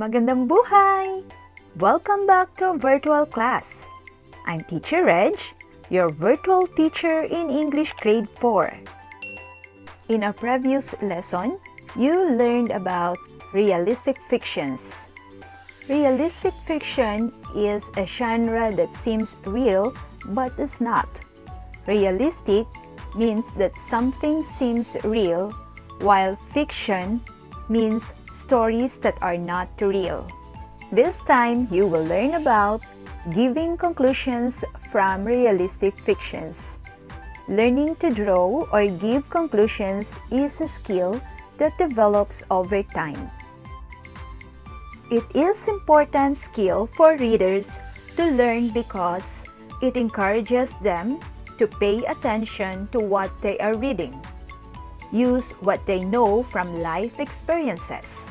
Magandang buhay! Welcome back to our virtual class. I'm Teacher Reg, your virtual teacher in English Grade 4. In our previous lesson, you learned about realistic fictions. Realistic fiction is a genre that seems real but is not. Realistic means that something seems real, while fiction means stories that are not real. This time, you will learn about giving conclusions from realistic fictions. Learning to draw or give conclusions is a skill that develops over time. It is an important skill for readers to learn because it encourages them to pay attention to what they are reading, use what they know from life experiences,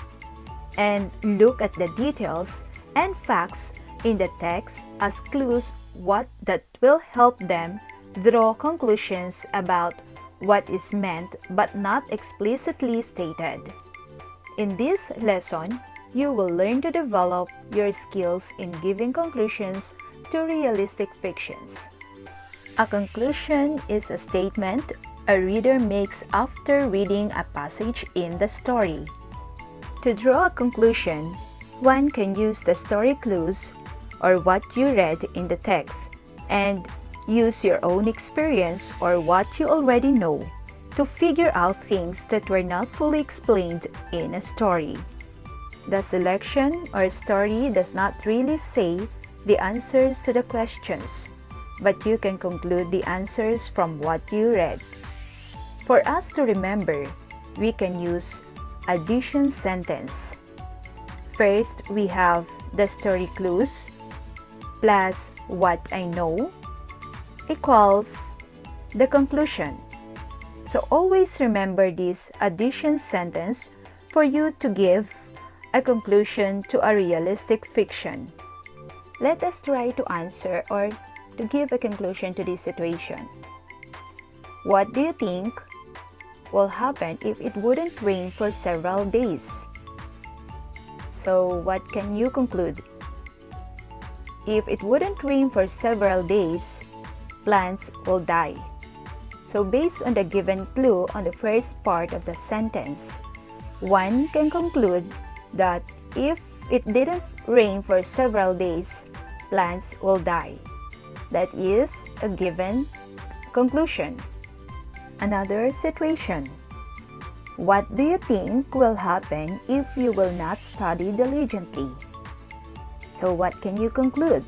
and look at the details and facts in the text as clues that will help them draw conclusions about what is meant but not explicitly stated. In this lesson, you will learn to develop your skills in giving conclusions to realistic fictions. A conclusion is a statement a reader makes after reading a passage in the story. To draw a conclusion, one can use the story clues or what you read in the text and use your own experience or what you already know to figure out things that were not fully explained in a story. The selection or story does not really say the answers to the questions, but you can conclude the answers from what you read. For us to remember, we can use addition sentence. First, we have the story clues plus what I know equals the conclusion. So always remember this addition sentence for you to give a conclusion to a realistic fiction. Let us try to answer or to give a conclusion to this situation. What do you think will happen if it wouldn't rain for several days? So what can you conclude? If it wouldn't rain for several days, plants will die. So based on the given clue on the first part of the sentence, one can conclude that if it didn't rain for several days, plants will die. That is a given conclusion. Another situation. What do you think will happen if you will not study diligently? So what can you conclude?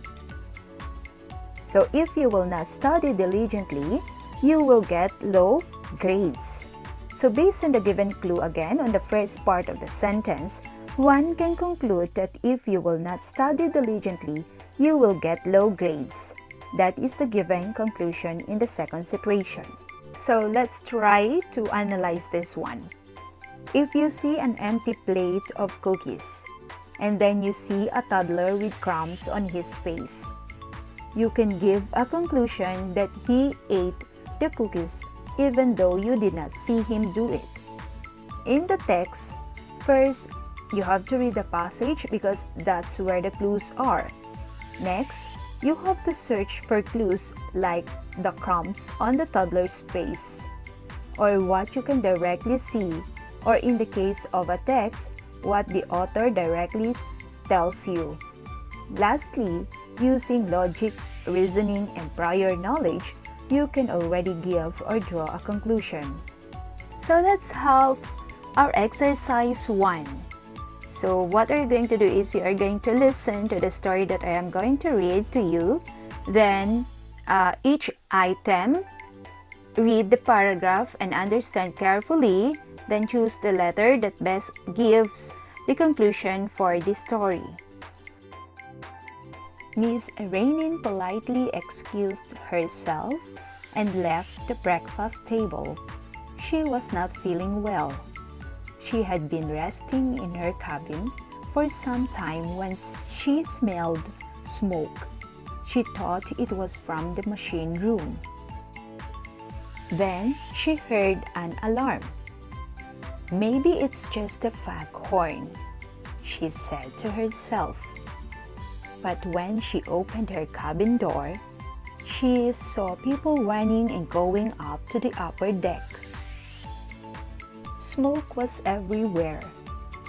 So if you will not study diligently, you will get low grades. So based on the given clue again on the first part of the sentence, one can conclude that if you will not study diligently, you will get low grades. That is the given conclusion in the second situation. So let's try to analyze this one. If you see an empty plate of cookies, and then you see a toddler with crumbs on his face, you can give a conclusion that he ate the cookies even though you did not see him do it. In the text, first, you have to read the passage because that's where the clues are. Next, you have to search for clues like the crumbs on the toddler's face, or what you can directly see, or in the case of a text, what the author directly tells you. Lastly, using logic, reasoning, and prior knowledge, you can already give or draw a conclusion. So let's have our exercise 1. So what you're going to do is you are going to listen to the story that I am going to read to you. Then each item, read the paragraph and understand carefully. Then choose the letter that best gives the conclusion for the story. Miss Rainin politely excused herself and left the breakfast table. She was not feeling well. She had been resting in her cabin for some time when she smelled smoke. She thought it was from the machine room. Then she heard an alarm. Maybe it's just a foghorn. she said to herself. But when she opened her cabin door, she saw people running and going up to the upper deck. Smoke was everywhere.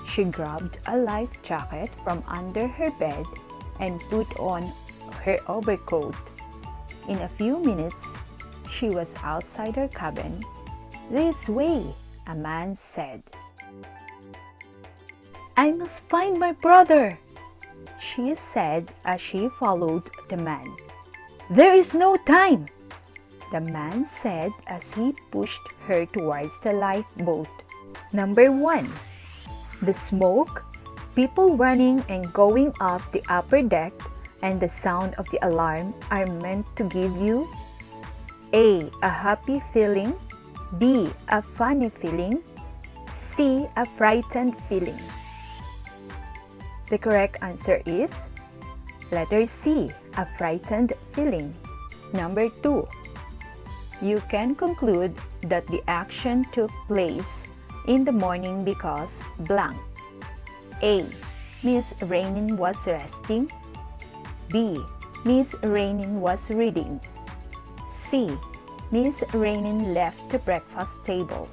She grabbed a life jacket from under her bed and put on her overcoat. In a few minutes, she was outside her cabin. "This way," a man said. "I must find my brother," she said as she followed the man. "There is no time," the man said as he pushed her towards the lifeboat. Number 1. The smoke, people running and going up the upper deck, and the sound of the alarm are meant to give you A. A happy feeling, B. A funny feeling, C. A frightened feeling. The correct answer is letter C, a frightened feeling. Number 2. You can conclude that the action took place in the morning because blank. A. Miss Rainin was resting. B. Miss Rainin was reading. C. Miss Rainin left the breakfast table.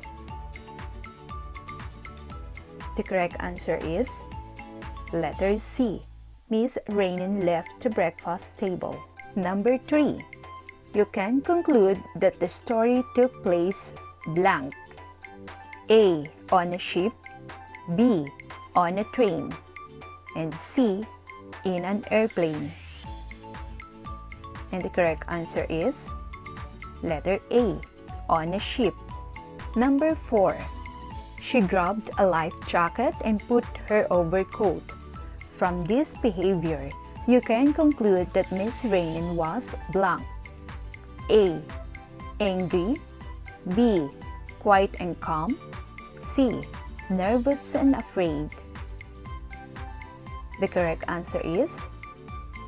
The correct answer is letter C. Miss Rainin left the breakfast table. Number 3. You can conclude that the story took place blank. A. On a ship, B. On a train, and C. In an airplane. And the correct answer is letter A. On a ship. Number 4. She grabbed a life jacket and put her overcoat. From this behavior, you can conclude that Miss Rainin was blank. A. Angry, B. Quiet and calm, C. Nervous and afraid. The correct answer is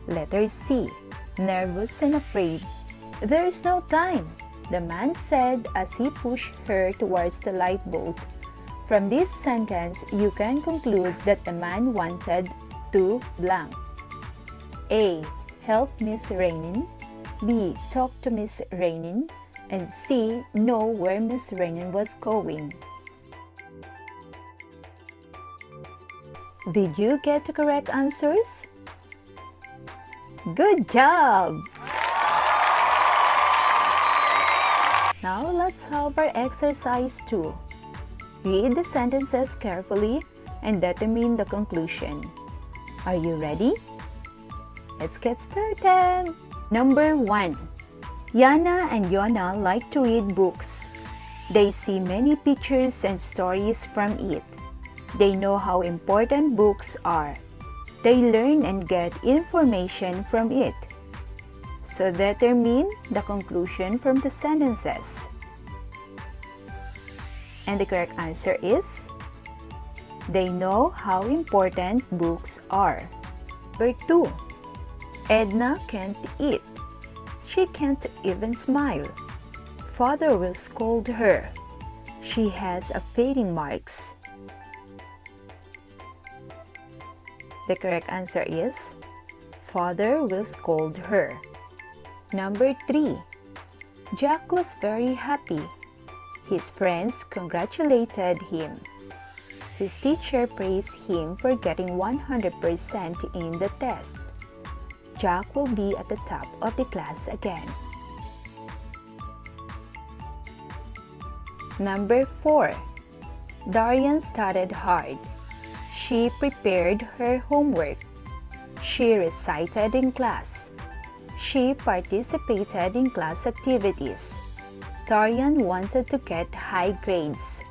letter C. Nervous and afraid. "There is no time," the man said as he pushed her towards the lifeboat. From this sentence, you can conclude that the man wanted to blank. A. Help Miss Rainin, B. Talk to Miss Rainin, and C. Know where Miss Rainin was going. Did you get the correct answers? Good job! Now let's have our exercise 2. Read the sentences carefully and determine the conclusion. Are you ready? Let's get started! Number 1. Yana and Yona like to read books. They see many pictures and stories from it. They know how important books are. They learn and get information from it. So determine the conclusion from the sentences. And the correct answer is they know how important books are. Number 2. Edna can't eat. She can't even smile. Father will scold her. She has a fading marks. The correct answer is Father will scold her. Number 3. Jack was very happy. His friends congratulated him. His teacher praised him for getting 100% in the test. Jack will be at the top of the class again. Number 4. Darian studied hard. She prepared her homework. She recited in class. She participated in class activities. Darian wanted to get high grades.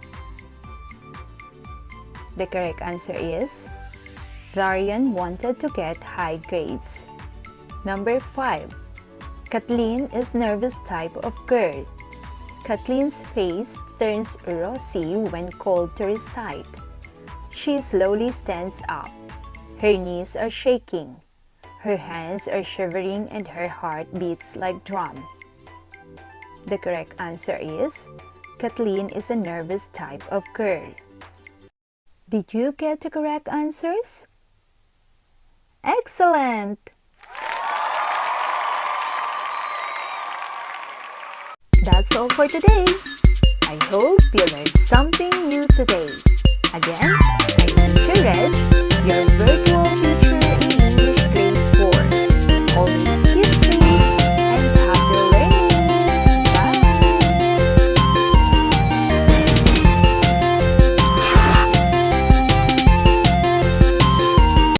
The correct answer is Darian wanted to get high grades. Number 5. Kathleen is nervous type of girl. Kathleen's face turns rosy when called to recite. She slowly stands up. Her knees are shaking. Her hands are shivering and her heart beats like drum. The correct answer is Kathleen is a nervous type of girl. Did you get the correct answers? Excellent! That's all for today. I hope you learned something new today. Again,